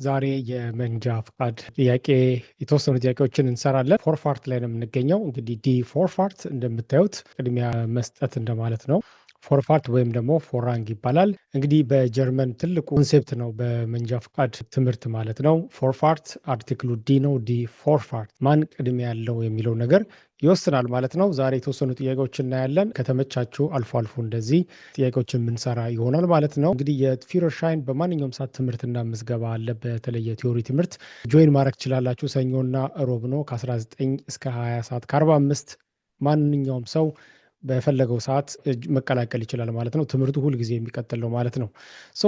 ዛሬ የመንጃ ፍቃድ ጥያቄ የተወሰኑ ጥያቄዎችን እንሰራለን። ፎርፋርት ላይ ነው የምንገኘው። እንግዲህ ዲ ፎርፋርት እንደምታዩት ቅድሚያ መስጠት እንደማለት ነው። ፎርፋርት ወይም ደግሞ ፎራንግ ይባላል። እንግዲህ በጀርመን ትልቁ ኮንሴፕት ነው በመንጃ ፍቃድ ትምህርት ማለት ነው። ፎርፋርት አርቲክሉ ዲ ነው። ዲ ፎርፋርት ማን ቅድሚያ ያለው የሚለው ነገር ይወስናል ማለት ነው። ዛሬ የተወሰኑ ጥያቄዎችን እናያለን። ከተመቻችሁ አልፎ አልፎ እንደዚህ ጥያቄዎችን የምንሰራ ይሆናል ማለት ነው። እንግዲህ የፊሮሻይን በማንኛውም ሰዓት ትምህርትና ምዝገባ አለ። በተለይ የቲዮሪ ትምህርት ጆይን ማድረግ ትችላላችሁ። ሰኞና ሮብ ነው ከ19 እስከ 20 ሰዓት ከ45 ማንኛውም ሰው በፈለገው ሰዓት መቀላቀል ይችላል ማለት ነው። ትምህርቱ ሁልጊዜ የሚቀጥል ነው ማለት ነው።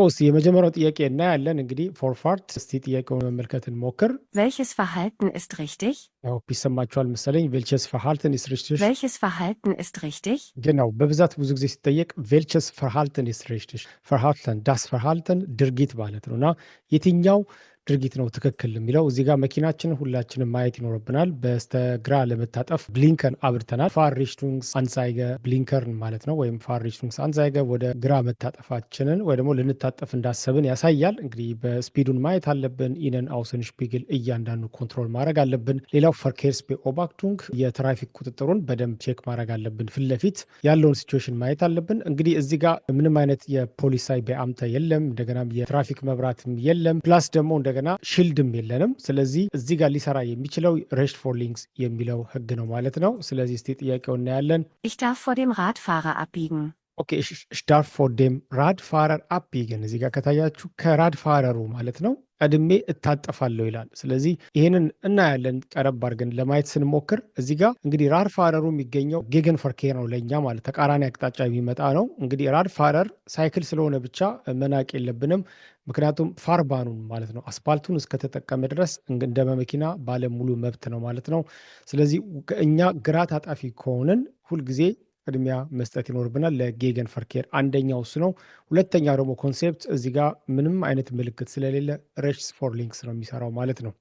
እስቲ የመጀመሪያው ጥያቄ እናያለን። እንግዲህ ፎርፋርት እስቲ ጥያቄውን መመልከት እንሞክር። Welches Verhalten ist richtig? ያው ይሰማችኋል መሰለኝ። ቬልቸስ ፈርሃልተን ኢስ ሪችቲግ። Welches Verhalten ist richtig? genau በብዛት ብዙ ጊዜ ሲጠየቅ ቬልቸስ ፈርሃልተን ኢስ ሪችቲግ፣ ፈርሃልተን ዳስ ፈርሃልተን ድርጊት ማለት ነው እና የትኛው ድርጊት ነው ትክክል የሚለው እዚህ ጋር መኪናችንን ሁላችንም ማየት ይኖርብናል። በስተግራ ለመታጠፍ ብሊንከን አብርተናል። ፋር ሪችቱንግስ አንዛይገ ብሊንከርን ማለት ነው፣ ወይም ፋር ሪችቱንግስ አንዛይገ ወደ ግራ መታጠፋችንን ወይ ደግሞ ልንታጠፍ እንዳሰብን ያሳያል። እንግዲህ በስፒዱን ማየት አለብን። ኢነን አውሰን ሽፒግል እያንዳንዱ ኮንትሮል ማድረግ አለብን። ሌላው ፈርኬርስ ኦባክቱንግ የትራፊክ ቁጥጥሩን በደንብ ቼክ ማድረግ አለብን። ፊት ለፊት ያለውን ሲቹዌሽን ማየት አለብን። እንግዲህ እዚህ ጋር ምንም አይነት የፖሊሳይ በአምተ የለም፣ እንደገናም የትራፊክ መብራትም የለም፣ ፕላስ ደግሞ እንደገና ሺልድም የለንም። ስለዚህ እዚህ ጋር ሊሰራ የሚችለው ሬስት ፎር ሊንክስ የሚለው ህግ ነው ማለት ነው። ስለዚህ እስቲ ጥያቄው እናያለን። Ich darf vor dem Radfahrer abbiegen. ኦኬ ich darf vor dem Radfahrer abbiegen። እዚህ ጋር ከታያችሁ ከራድፋረሩ ማለት ነው ቀድሜ እታጠፋለሁ ይላል። ስለዚህ ይህንን እናያለን ቀረብ አድርገን ለማየት ስንሞክር። እዚህ ጋር እንግዲህ ራድፋረሩ የሚገኘው ጌገን ፈርኬር ነው ለእኛ ማለት ተቃራኒ አቅጣጫ የሚመጣ ነው። እንግዲህ ራድፋረር ሳይክል ስለሆነ ብቻ መናቅ የለብንም። ምክንያቱም ፋርባኑን ማለት ነው አስፓልቱን እስከተጠቀመ ድረስ እንደ መኪና ባለ ሙሉ መብት ነው ማለት ነው። ስለዚህ እኛ ግራ ታጣፊ ከሆንን ሁልጊዜ ቅድሚያ መስጠት ይኖርብናል ለጌገን ፈርኬር። አንደኛው እሱ ነው። ሁለተኛው ደግሞ ኮንሴፕት እዚህ ጋር ምንም አይነት ምልክት ስለሌለ ሬስት ፎር ሊንክስ ነው የሚሰራው ማለት ነው።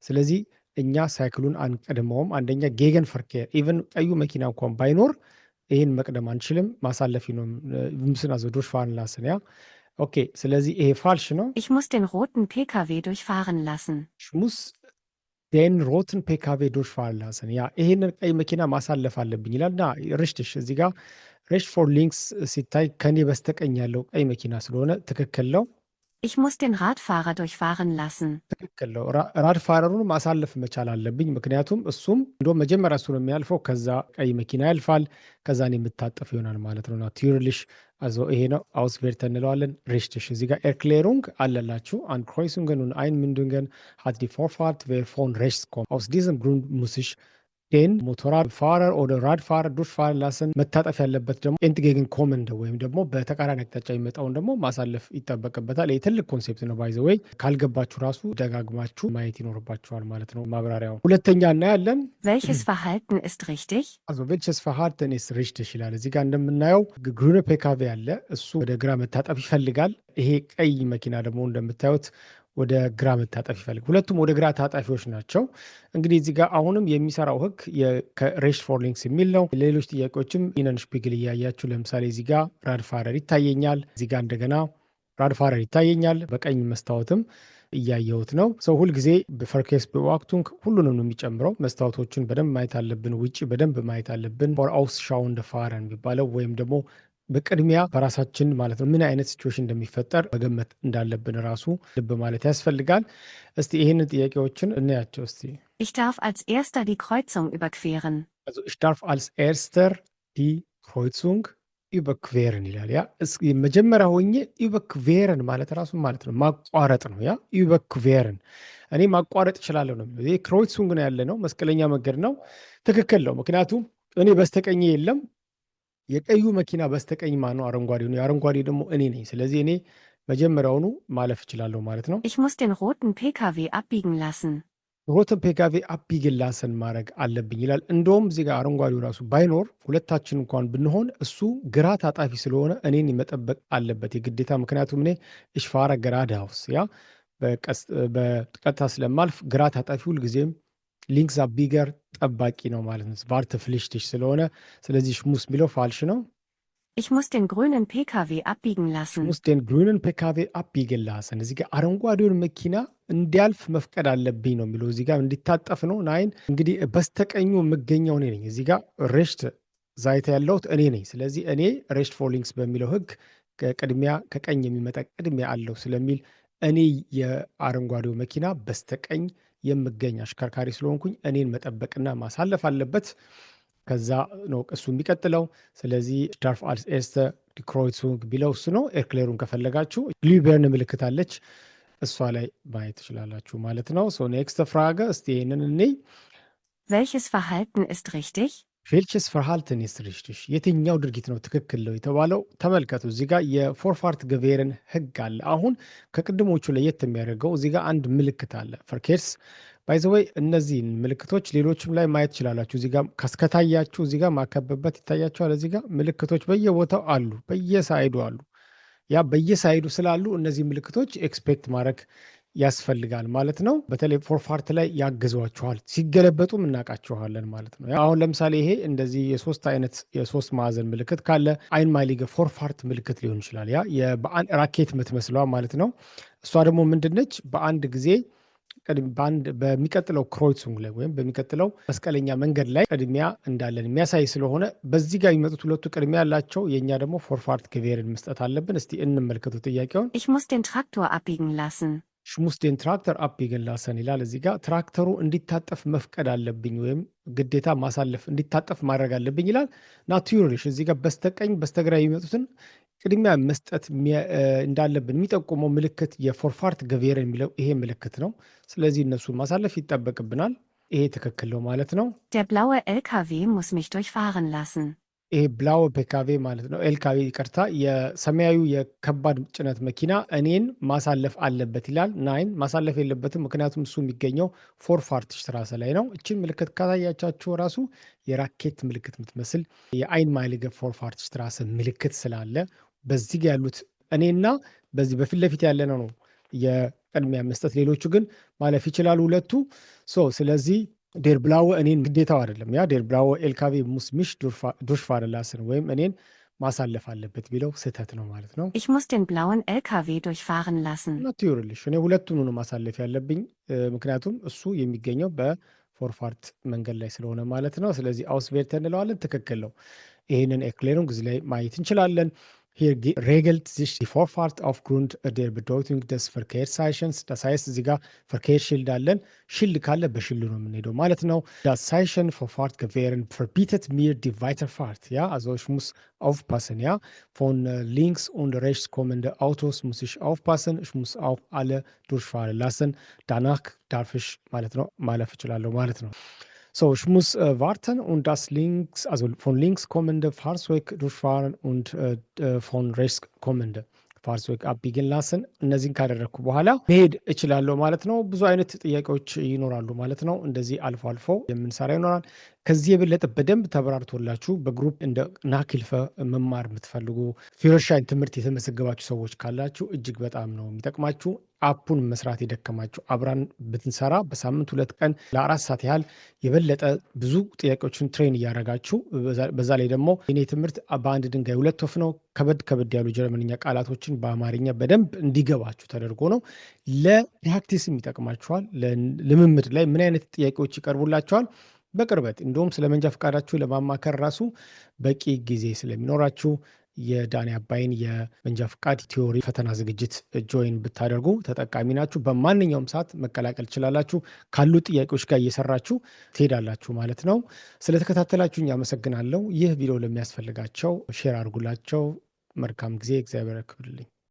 ስለዚህ እኛ ሳይክሉን አንቀድመውም። አንደኛ ጌገን ፈርኬር ኢቨን ቀዩ መኪና እንኳን ባይኖር ይህን መቅደም አንችልም። ማሳለፊ ነው ምስና ዘዶች ፋርንላስን ያ ኦኬ። ስለዚህ ይሄ ፋልሽ ነው። Ich muss den roten PKW durchfahren lassen. ሙስ den roten PKW durchfahren lassen። ያ ይሄንን ቀይ መኪና ማሳለፍ አለብኝ ይላል እና ርሽትሽ እዚህ ጋር ሬስት ፎር ሊንክስ ሲታይ ከኔ በስተቀኝ ያለው ቀይ መኪና ስለሆነ ትክክል ነው። Ich muss den Radfahrer durchfahren lassen. ትክክል ነው። ራድፋረሩን ማሳለፍ መቻል አለብኝ። ምክንያቱም እሱም እንደውም መጀመሪያ እሱ ነው የሚያልፈው፣ ከዛ ቀይ መኪና ያልፋል፣ ከዛ እኔ የምታጠፍ ይሆናል ማለት ነው። ናቲርልሽ አዞ ይሄ ነው አውስቬርተ እንለዋለን። ሪሽትሽ እዚህ ጋር ኤርክሌሩንግ አለላችሁ አን ክሮይሱንገን und einmündungen hat die Vorfahrt wer von rechts kommt. aus diesem Grund muss ich den Motorradfahrer oder Radfahrer durchfahren lassen። መታጠፍ ያለበት ደግሞ ኤንትጌገን ኮመንደ ወይም ደግሞ በተቃራኒ አቅጣጫ የሚመጣውን ደግሞ ማሳለፍ ይጠበቅበታል። ይህ ትልቅ ኮንሴፕት ነው። ባይ ዘ ወይ ካልገባችሁ ራሱ ደጋግማችሁ ማየት ይኖርባችኋል ማለት ነው ማብራሪያው። ሁለተኛ እናያለን። Welches Verhalten ist richtig? also welches Verhalten ist richtig ይላል። እዚህ ጋር እንደምናየው ግሩነ ፔካቬ አለ። እሱ ወደ ግራ መታጠፍ ይፈልጋል። ይሄ ቀይ መኪና ደግሞ እንደምታዩት ወደ ግራ መታጠፍ ይፈልግ። ሁለቱም ወደ ግራ ታጣፊዎች ናቸው። እንግዲህ እዚህ ጋር አሁንም የሚሰራው ህግ ከሬስት ፎር ሊንክስ የሚል ነው። ሌሎች ጥያቄዎችም ኢነን ሽፒግል እያያችሁ ለምሳሌ እዚህ ጋር ራድፋረር ይታየኛል። እዚህ ጋር እንደገና ራድፋረር ይታየኛል። በቀኝ መስታወትም እያየሁት ነው። ሰው ሁልጊዜ በፈርኬስ በዋክቱንግ ሁሉንም ነው የሚጨምረው። መስታወቶችን በደንብ ማየት አለብን። ውጭ በደንብ ማየት አለብን። ፎር አውስ ሻውን ፋረን የሚባለው ወይም ደግሞ በቅድሚያ በራሳችን ማለት ነው ምን አይነት ሲቹዌሽን እንደሚፈጠር መገመት እንዳለብን ራሱ ልብ ማለት ያስፈልጋል። እስቲ ይህንን ጥያቄዎችን እናያቸው እስቲ። Ich darf als erster die Kreuzung überqueren. also ich darf als erster die Kreuzung überqueren ይላል። ያ መጀመሪያ ሆኜ überqueren ማለት ራሱ ማለት ነው ማቋረጥ ነው። ያ überqueren እኔ ማቋረጥ እችላለሁ ነው። ይሄ ክሮይሱንግ ነው ያለ ነው፣ መስቀለኛ መንገድ ነው። ትክክል ነው። ምክንያቱም እኔ በስተቀኝ የለም። የቀዩ መኪና በስተቀኝ ማን ነው? አረንጓዴ ነው። የአረንጓዴ ደግሞ እኔ ነኝ። ስለዚህ እኔ መጀመሪያውኑ ማለፍ እችላለሁ ማለት ነው። Ich muss den roten PKW abbiegen lassen. ሮትን ፔካቬ አቢግን ላሰን ማድረግ አለብኝ ይላል። እንደውም እዚህ ጋር አረንጓዴው ራሱ ባይኖር ሁለታችን እንኳን ብንሆን እሱ ግራ ታጣፊ ስለሆነ እኔን መጠበቅ አለበት የግዴታ። ምክንያቱም እኔ እሽፋራ ገራድ ሃውስ ያ በቀጥታ ስለማልፍ ግራ ታጣፊ ሁልጊዜም ሊንክስ አቢገር ጠባቂ ነው ማለት ነው። ቫርተ ፍሊሽትሽ ስለሆነ ስለዚህ ሙስ የሚለው ፋልሽ ነው። Ich muss den grünen PKW abbiegen Ich lassen. muss den grünen PKW abbiegen lassen። እዚህ ጋር አረንጓዴውን መኪና እንዲያልፍ መፍቀድ አለብኝ ነው የሚለው። እዚህ ጋር እንዲታጠፍ ነው። ናይን እንግዲህ በስተቀኙ የምገኘው እኔ ነኝ። እዚህ ጋር ሬሽት ዛይታ ያለሁት እኔ ነኝ። ስለዚህ እኔ ሬሽት ፎር ሊንክስ በሚለው ህግ ቅድሚያ ከቀኝ የሚመጣ ቅድሚያ አለው ስለሚል እኔ የአረንጓዴው መኪና በስተቀኝ የምገኝ አሽከርካሪ ስለሆንኩኝ እኔን መጠበቅና ማሳለፍ አለበት። ከዛ ነው እሱ የሚቀጥለው። ስለዚህ ዳርፍ አልስ ኤርስተ ዲ ክሮይሱንግ ቢለው እሱ ነው። ኤርክሌሩን ከፈለጋችሁ ግሊበርን ምልክት አለች፣ እሷ ላይ ማየት ትችላላችሁ ማለት ነው። ሶ ኔክስት ፍራገ እስቲ ይህንን እኔ Welches Verhalten ist richtig? ፌልችስ ፈርሃልትን ኢስት ሪሽቲሽ የትኛው ድርጊት ነው ትክክል ነው የተባለው? ተመልከቱ እዚህ ጋር የፎርፋርት ገቬርን ህግ አለ። አሁን ከቅድሞቹ ለየት የሚያደርገው እዚህ ጋር አንድ ምልክት አለ ፈርኬርስ ባይዘወይ እነዚህን ምልክቶች ሌሎችም ላይ ማየት ትችላላችሁ። እዚህ ጋር ከታያችሁ እዚህ ጋር ማከበበት ይታያችኋል። እዚህ ጋር ምልክቶች በየቦታው አሉ፣ በየሳይዱ አሉ። ያ በየሳይዱ ስላሉ እነዚህ ምልክቶች ኤክስፔክት ማድረግ ያስፈልጋል ማለት ነው። በተለይ ፎርፋርት ላይ ያግዟችኋል፣ ሲገለበጡም እናውቃችኋለን ማለት ነው። አሁን ለምሳሌ ይሄ እንደዚህ የሶስት አይነት የሶስት ማዕዘን ምልክት ካለ አይንማይሊገ ፎርፋርት ምልክት ሊሆን ይችላል። ያ ራኬት የምትመስለዋ ማለት ነው። እሷ ደግሞ ምንድነች? በአንድ ጊዜ በሚቀጥለው ክሮይሱንግ ላይ ወይም በሚቀጥለው መስቀለኛ መንገድ ላይ ቅድሚያ እንዳለን የሚያሳይ ስለሆነ በዚህ ጋር የሚመጡት ሁለቱ ቅድሚያ ያላቸው፣ የእኛ ደግሞ ፎርፋርት ገቬርን መስጠት አለብን። እስቲ እንመልከቱ ጥያቄውን። Ich muss den Traktor abbiegen lassen. ሽሙስ ዴን ትራክተር አቢገን ላሰን ይላል። እዚህ ጋር ትራክተሩ እንዲታጠፍ መፍቀድ አለብኝ ወይም ግዴታ ማሳለፍ እንዲታጠፍ ማድረግ አለብኝ ይላል። ናቱሪሽ እዚህ ጋር በስተቀኝ በስተግራ የሚመጡትን ቅድሚያ መስጠት እንዳለብን የሚጠቁመው ምልክት የፎርፋርት ገቬርን የሚለው ይሄ ምልክት ነው። ስለዚህ እነሱን ማሳለፍ ይጠበቅብናል። ይሄ ትክክል ነው ማለት ነው። Der blaue LKW muss mich durchfahren lassen. ይሄ ብላው ፔካቬ ማለት ነው። ኤልካቬ ይቅርታ፣ የሰማያዊ የከባድ ጭነት መኪና እኔን ማሳለፍ አለበት ይላል። ናይን ማሳለፍ የለበትም፣ ምክንያቱም እሱ የሚገኘው ፎርፋርት ስትራሰ ላይ ነው። እችን ምልክት ካታያቻችሁ ራሱ የራኬት ምልክት የምትመስል የአይን ማይልገ ፎርፋርት ስትራሰ ምልክት ስላለ በዚህ ጋ ያሉት እኔና በዚህ በፊት ለፊት ያለ ነው የቅድሚያ መስጠት፣ ሌሎቹ ግን ማለፍ ይችላሉ ሁለቱ። ስለዚህ ዴር ብላወ እኔን ግዴታው አይደለም። ያ ዴር ብላወ ኤልካቬ ሙስ ሚሽ ዱርፋhren lassen ወይም እኔን ማሳለፍ አለበት ቢለው ስህተት ነው ማለት ነው። Ich muss den blauen LKW durchfahren lassen. ናትዩርልሽ እኔ ሁለቱን ነው ማሳለፍ ያለብኝ፣ ምክንያቱም እሱ የሚገኘው በፎርፋርት መንገድ ላይ ስለሆነ ማለት ነው። ስለዚህ አውስቬርተ እንለዋለን። ትክክል ነው። ይህንን ኤክሌሩንግ እዚህ ላይ ማየት እንችላለን። Hier regelt sich die Vorfahrt aufgrund der Bedeutung des Verkehrszeichens. Das heißt, እዚህ ጋር Verkehrsschild አለን። ሽልድ ካለ በሽልዱ ነው የምንሄደው ማለት ነው። Das Zeichen Vorfahrt gewähren verbietet mir die Weiterfahrt. Ja, also ich muss aufpassen. Ja, von links und rechts kommende Autos muss ich aufpassen. Ich muss auch alle durchfahren lassen. Danach darf ich ማለት ነው ማለፍ እችላለሁ ማለት ነው። Ich muss warten und also von links kommende Fahrzeug durchfahren und von rechts kommende Fahrzeug abbiegen lassen። እነዚህን ካደረግኩ በኋላ መሄድ እችላለሁ ማለት ነው። ብዙ አይነት ጥያቄዎች ይኖራሉ ማለት ነው። እንደዚህ አልፎ አልፎ የምንሰራ ይኖራል። ከዚህ የበለጠ በደንብ ተብራርቶላችሁ በግሩፕ እንደ ናኪልፈ መማር የምትፈልጉ ፊሮሻይን ትምህርት የተመዘገባችሁ ሰዎች ካላችሁ እጅግ በጣም ነው የሚጠቅማችሁ። አፑን መስራት የደከማችሁ አብራን ብትንሰራ በሳምንት 2 ቀን ለ4 ሰዓት ያህል የበለጠ ብዙ ጥያቄዎችን ትሬን እያደረጋችሁ በዛ ላይ ደግሞ የኔ ትምህርት በአንድ ድንጋይ 2 ወፍ ነው። ከበድ ያሉ ጀርመንኛ ቃላቶችን በአማርኛ በደንብ እንዲገባችሁ ተደርጎ ነው። ለፕራክቲስም ይጠቅማችኋል። ልምምድ ላይ ምን አይነት ጥያቄዎች ይቀርቡላችኋል በቅርበት እንደውም ስለ መንጃ ፈቃዳችሁ ለማማከር ራሱ በቂ ጊዜ ስለሚኖራችሁ የዳኒ አባይን የመንጃ ፈቃድ ቲዮሪ ፈተና ዝግጅት ጆይን ብታደርጉ ተጠቃሚ ናችሁ። በማንኛውም ሰዓት መቀላቀል ትችላላችሁ። ካሉ ጥያቄዎች ጋር እየሰራችሁ ትሄዳላችሁ ማለት ነው። ስለተከታተላችሁኝ አመሰግናለሁ። ይህ ቪዲዮ ለሚያስፈልጋቸው ሼር አድርጉላቸው። መልካም ጊዜ። እግዚአብሔር ያክብርልኝ።